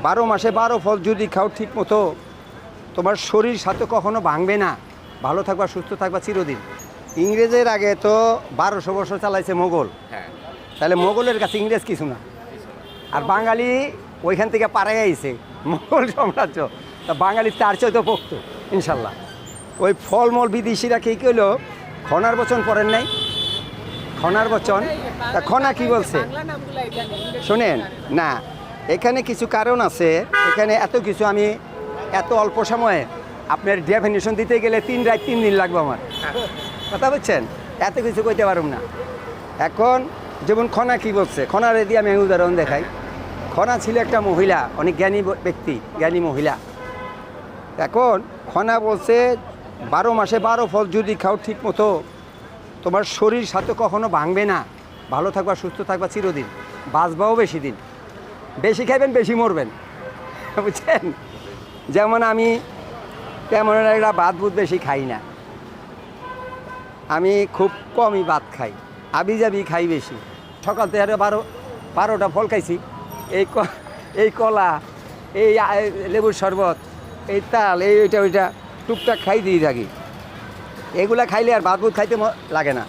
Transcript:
12 মাসে 12 ফল যদি খাও ঠিক মতো তোমার শরীর সাথে কখনো ভাঙবে না, ভালো থাকবা, সুস্থ থাকবা চিরদিন। ইংরেজের আগে তো 1200 বছর চালাইছে মোগল, হ্যাঁ, তাহলে মোগলের কাছে ইংরেজ কিছু না। আর বাঙালি ওইখান থেকে পাড়াই আইছে মোগল সাম্রাজ্য, তা বাঙালি তার চেয়ে তো পোক্ত ইনশাল্লাহ। ওই ফলমূল বিদেশিরা কি কইলো, খনার বচন পড়েন নাই? খনার বচন, তা খনা কি বলছে শোনেন না, এখানে কিছু কারণ আছে। এখানে এত কিছু আমি এত অল্প সময়ে আপনার ডেফিনেশন দিতে গেলে 3 রাত 3 দিন লাগবে আমার, কথা বুঝছেন? এত কিছু কইতে পারুম না। এখন যেমন খনা কি বলছে, খনারে দিয়ে আমি উদাহরণ দেখাই। খনা ছিল একটা মহিলা, অনেক জ্ঞানী ব্যক্তি, জ্ঞানী মহিলা। এখন খনা বলছে 12 মাসে 12 ফল যদি খাও ঠিক মতো তোমার শরীর সাথে কখনো ভাঙবে না, ভালো থাকবা, সুস্থ থাকবা চিরদিন, বাঁচবাও বেশি দিন। বেশি খাইবেন বেশি মরবেন, বুঝছেন? যেমন আমি তেমন একটা ভাত বুত বেশি খাই না, আমি খুব কমই ভাত খাই, আবি যাবি খাই বেশি। সকাল থেকে 12টা ফল খাইছি, এই কলা, এই লেবুর শরবত, এই তাল, এই ওইটা টুকটাক খাই দিয়ে থাকি। এগুলা খাইলে আর ভাত বুত খাইতে লাগে না।